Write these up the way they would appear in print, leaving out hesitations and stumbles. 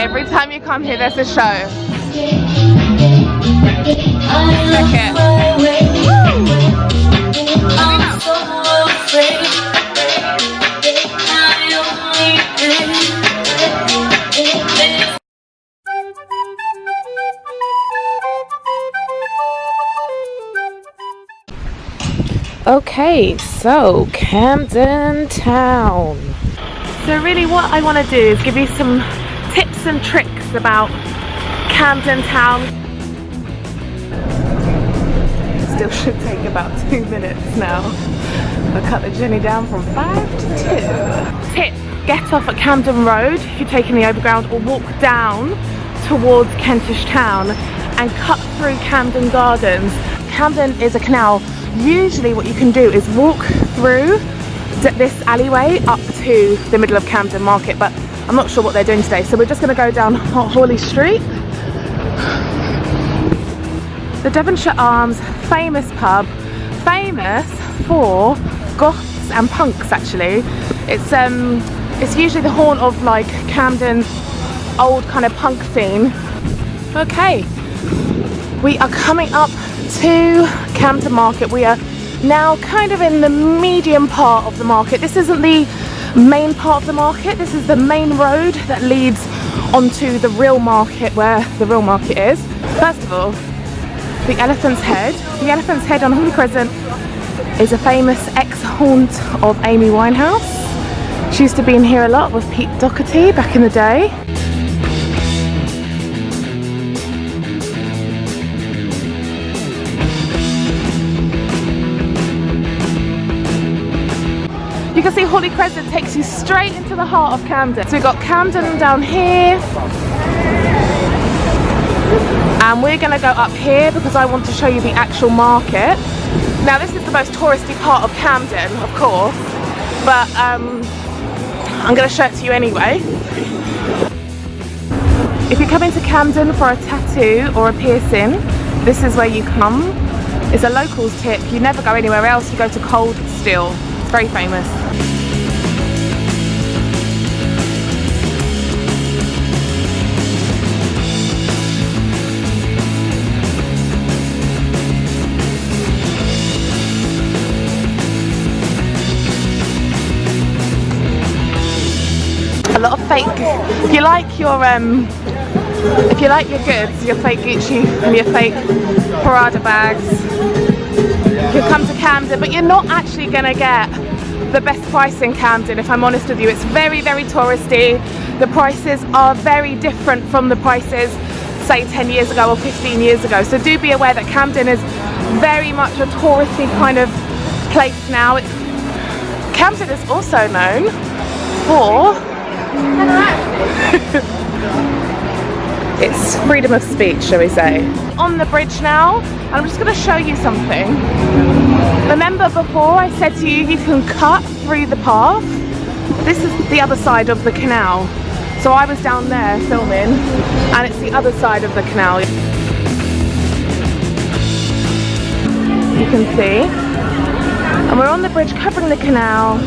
Every time you come here, there's a show. Check it. Okay, so Camden Town. So really what I want to do is give you some tips and tricks about Camden Town. Still should take about 2 minutes now. I'll cut the journey down from 5 to 2. Tip, get off at Camden Road if you're taking the overground, or walk down towards Kentish Town and cut through Camden Gardens. Camden is a canal. Usually what you can do is walk through this alleyway up to the middle of Camden Market, but I'm not sure what they're doing today, so we're just going to go down Hawley Street. The Devonshire Arms, famous pub, famous for goths and punks actually. It's usually the haunt of like Camden's old kind of punk scene. Okay, we are coming up to Camden Market. We are now kind of in the medium part of the market. This isn't the main part of the market, this is the main road that leads onto the real market, where the real market is. First of all, the Elephant's Head. The Elephant's Head on Hawley Crescent is a famous ex-haunt of Amy Winehouse. She used to be in here a lot with Pete Doherty back in the day. You can see Hawley Crescent takes you straight into the heart of Camden. So we've got Camden down here, and we're going to go up here because I want to show you the actual market. Now this is the most touristy part of Camden, of course, but I'm going to show it to you anyway. If you're coming to Camden for a tattoo or a piercing, this is where you come. It's a locals tip. You never go anywhere else, you go to Cold Steel. It's very famous. A lot of fake. If you like your goods, your fake Gucci and your fake Prada bags, you'll come to Camden, but you're not actually going to get the best price in Camden, if I'm honest with you. It's very, very touristy. The prices are very different from the prices, say 10 years ago or 15 years ago. So do be aware that Camden is very much a touristy kind of place now. Camden is also known for it's freedom of speech, shall we say. On the bridge now, and I'm just going to show you something. Remember before I said to you, you can cut through the path? This is the other side of the canal. So I was down there filming, and it's the other side of the canal. You can see. And we're on the bridge covering the canal.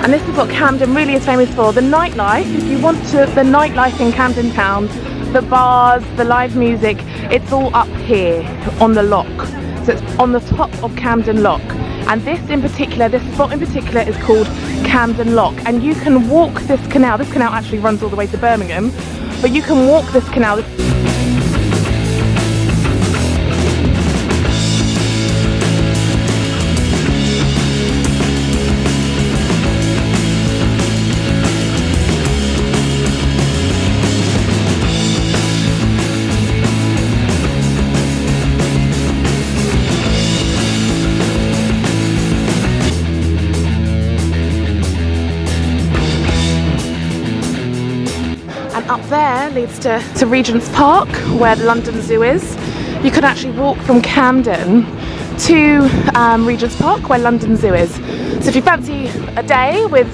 And this is what Camden really is famous for. The nightlife, if you want to, the nightlife in Camden Town, the bars, the live music, it's all up here on the lock. So it's on the top of Camden Lock. And this spot in particular is called Camden Lock. And you can walk this canal. This canal actually runs all the way to Birmingham, but you can walk this canal. Up there leads to Regent's Park, where the London Zoo is. You can actually walk from Camden to Regent's Park, where London Zoo is. So if you fancy a day with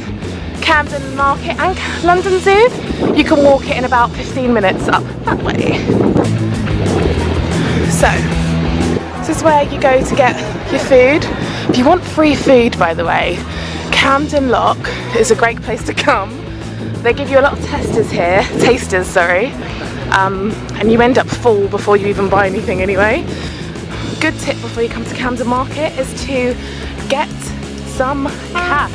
Camden Market and London Zoo, you can walk it in about 15 minutes up that way. So this is where you go to get your food. If you want free food, by the way, Camden Lock is a great place to come. They give you a lot of tasters, sorry, and you end up full before you even buy anything anyway. Good tip before you come to Camden Market is to get some cash.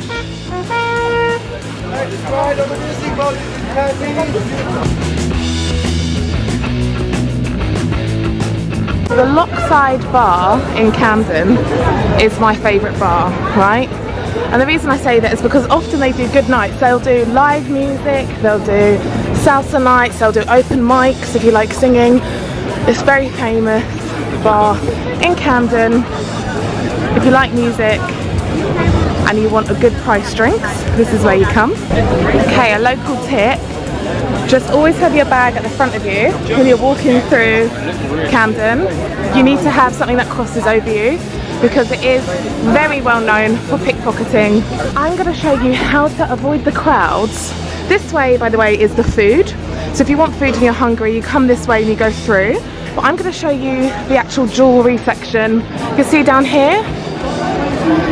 The Lockside Bar in Camden is my favourite bar, right? And the reason I say that is because often they do good nights. They'll do live music, they'll do salsa nights, they'll do open mics if you like singing. It's very famous bar in Camden. If you like music and you want a good price drinks, this is where you come. Okay, a local tip. Just always have your bag at the front of you when you're walking through Camden. You need to have something that crosses over you because it is very well known for pickpocketing. I'm going to show you how to avoid the crowds. This way, by the way, is the food. So if you want food and you're hungry, you come this way and you go through. But I'm going to show you the actual jewellery section. You can see down here.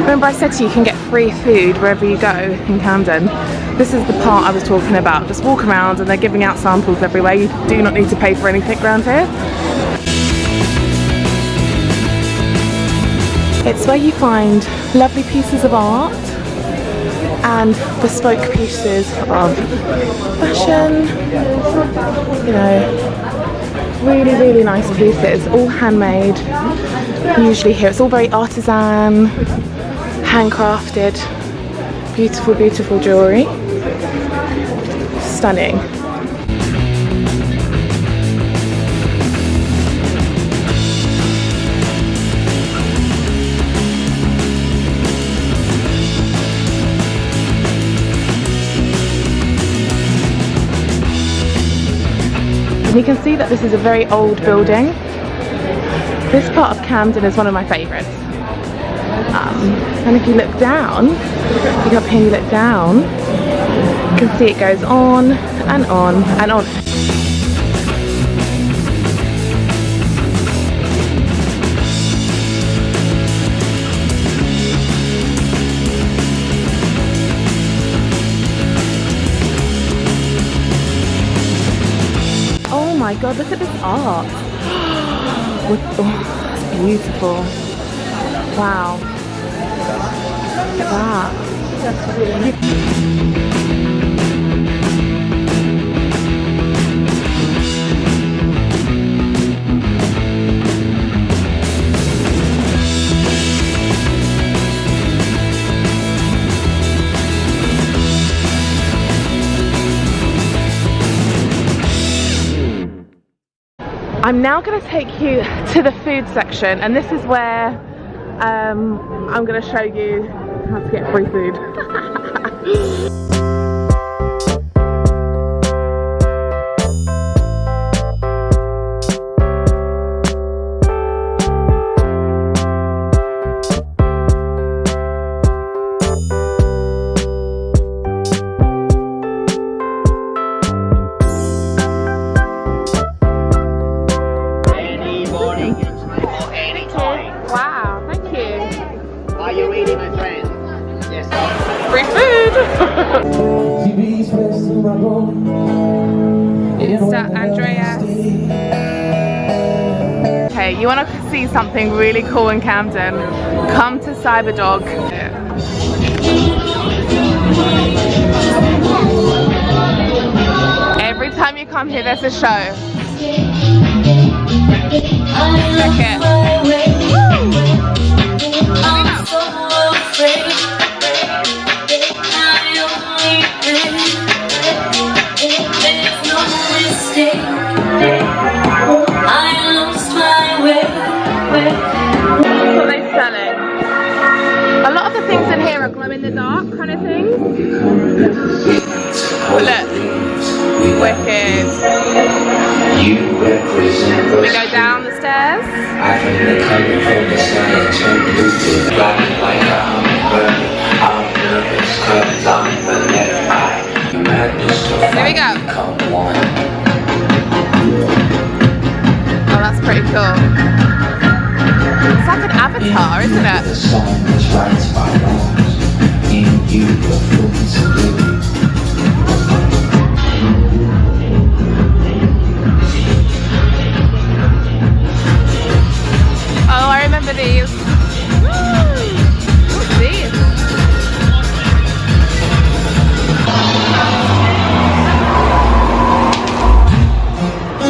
Remember I said to you can get free food wherever you go in Camden. This is the part I was talking about. Just walk around and they're giving out samples everywhere. You do not need to pay for anything around here. It's where you find lovely pieces of art and bespoke pieces of fashion, you know, really, really nice pieces, all handmade. Usually here it's all very artisan, handcrafted, beautiful, beautiful jewellery. Stunning. And you can see that this is a very old building. This part of Camden is one of my favourites. And if you look down, you go up here and you look down, you can see it goes on and on and on. Oh my god, look at this art. Oh, it's beautiful. Wow. Look at that. I'm now going to take you to the food section, and this is where I'm going to show you how to get free food. Wow, thank you. Are you ready, my friend? Yes. Free food! Mr. Andreas. Okay, you want to see something really cool in Camden? Come to Cyberdog. Every time you come here, there's a show. Check it. That's what they're selling. A lot of the things in here are glow in the dark kind of things. Look, wicked. We go down the stairs. Here we go. Oh, that's pretty cool. It's like an avatar, isn't it?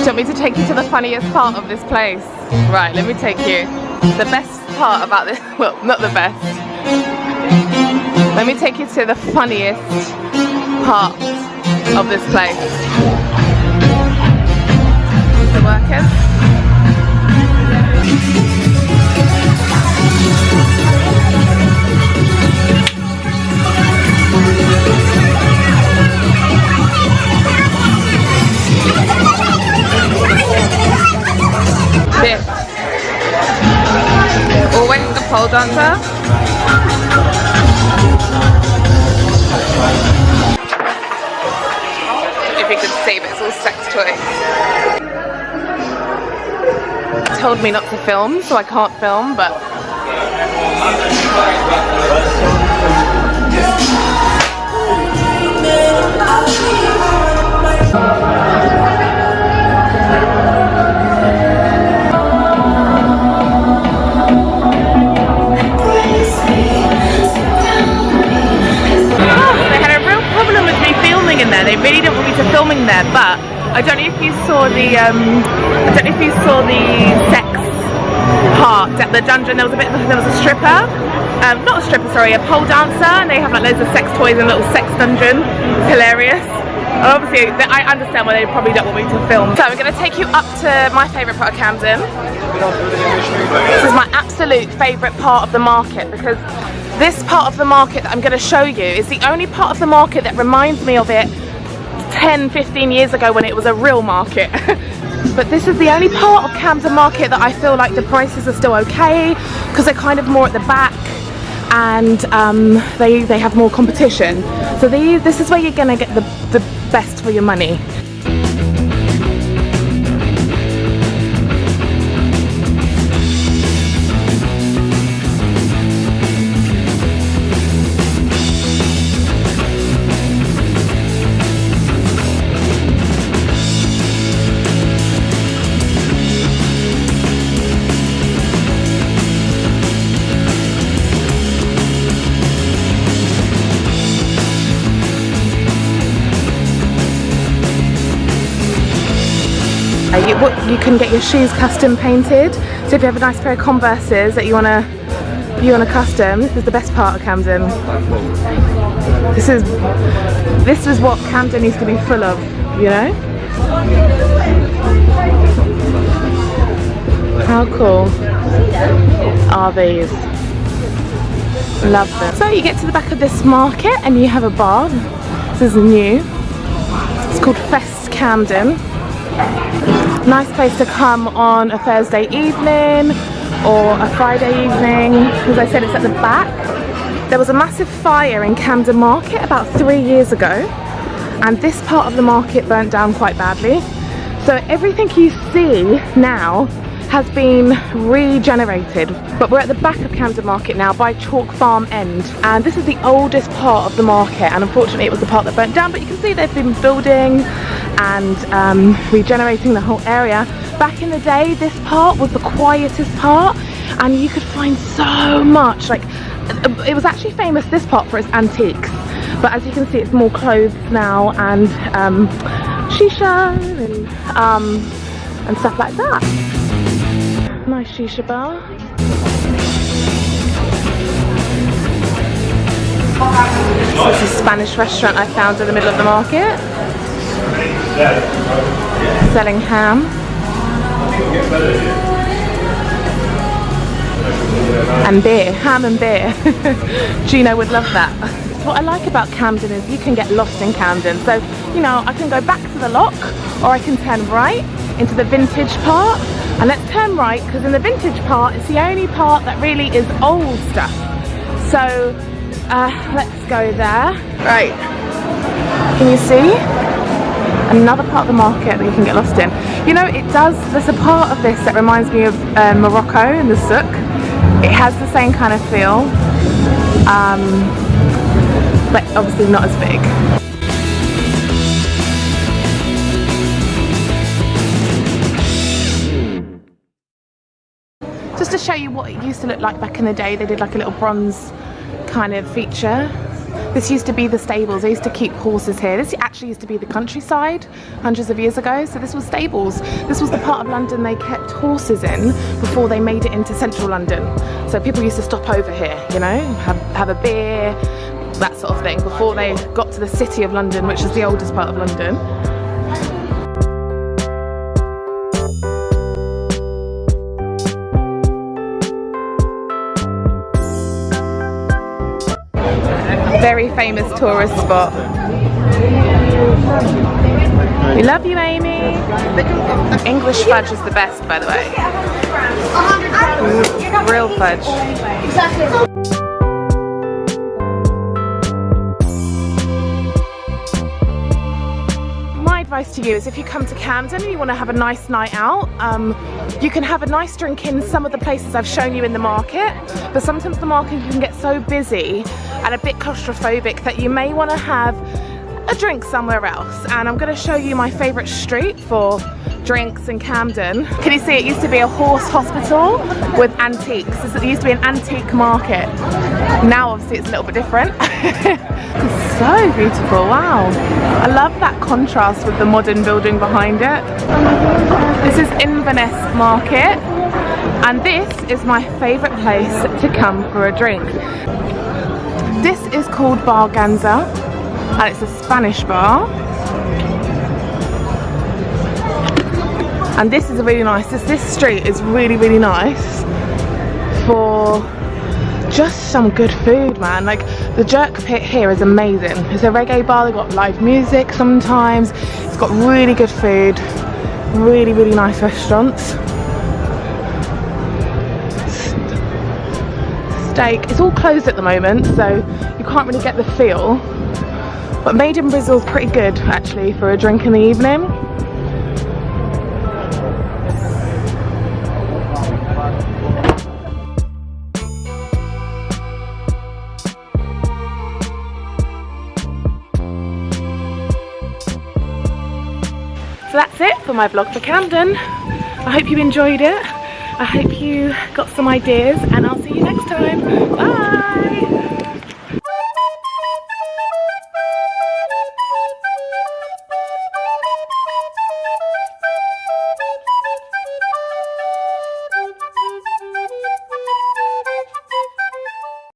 want me to take you to the funniest part of this place? Right, let me take you. The best part about this, well, not the best. Let me take you to the funniest part of this place. The workers. This. Always the pole dancer. If you could see, but it's all sex toys. Told me not to film, so I can't film, but in there. They really didn't want me to filming there, but I don't know if you saw the sex part at the dungeon. There was a stripper, not a stripper, sorry, a pole dancer, and they have like loads of sex toys and a little sex dungeon. It's hilarious. And obviously, I understand why they probably don't want me to film. So we're going to take you up to my favourite part of Camden. This is my absolute favourite part of the market, because this part of the market that I'm going to show you is the only part of the market that reminds me of it 10-15 years ago when it was a real market. But this is the only part of Camden Market that I feel like the prices are still okay, because they're kind of more at the back, and they have more competition. So this is where you're going to get the best for your money. You can get your shoes custom painted. So if you have a nice pair of Converses that you wanna custom, this is the best part of Camden. This is what Camden needs to be full of, you know? How cool are these? Love them. So you get to the back of this market and you have a bar. This is new. It's called Fest Camden. Nice place to come on a Thursday evening or a Friday evening. As I said, it's at the back. There was a massive fire in Camden Market about 3 years ago, and this part of the market burnt down quite badly. So everything you see now has been regenerated. But we're at the back of Camden Market now by Chalk Farm End, and this is the oldest part of the market, and unfortunately it was the part that burnt down, but you can see they've been building and regenerating the whole area. Back in the day, this part was the quietest part, and you could find so much. Like, it was actually famous, this part, for its antiques, but as you can see it's more clothes now, and shisha and stuff like that. Nice shisha bar. This is a Spanish restaurant I found in the middle of the market, selling ham. And beer, ham and beer. Gino would love that. What I like about Camden is you can get lost in Camden. So, you know, I can go back to the lock, or I can turn right into the vintage part. And let's turn right, because in the vintage part, it's the only part that really is old stuff. So, let's go there. Right. Can you see? Another part of the market that you can get lost in. You know, there's a part of this that reminds me of Morocco and the souk. It has the same kind of feel, but obviously not as big. Just to show you what it used to look like back in the day, they did like a little bronze kind of feature. This used to be the stables. They used to keep horses here. This actually used to be the countryside hundreds of years ago. So this was stables. This was the part of London they kept horses in before they made it into central London. So people used to stop over here, you know, have a beer, that sort of thing, before they got to the city of London, which is the oldest part of London. Very famous tourist spot. We love you, Amy. English fudge is the best, by the way. Real fudge. My advice to you is if you come to Camden and you want to have a nice night out, you can have a nice drink in some of the places I've shown you in the market, but sometimes the market can get so busy and a bit claustrophobic that you may want to have a drink somewhere else. And I'm going to show you my favourite street for drinks in Camden. Can you see it used to be a horse hospital with antiques? It used to be an antique market. Now obviously it's a little bit different. It's so beautiful, wow. I love that contrast with the modern building behind it. This is Inverness Market, and this is my favourite place to come for a drink. This is called Bar Ganza, and it's a Spanish bar. And this is really nice. This street is really nice for just some good food, man. Like the Jerk Pit here is amazing. It's a reggae bar. They've got live music sometimes. It's got really good food. Really nice restaurants. Steak. It's all closed at the moment, so you can't really get the feel. But Made in Brazil is pretty good actually for a drink in the evening. So that's it for my vlog for Camden. I hope you enjoyed it. I hope you got some ideas, and I'll see you next time. Bye!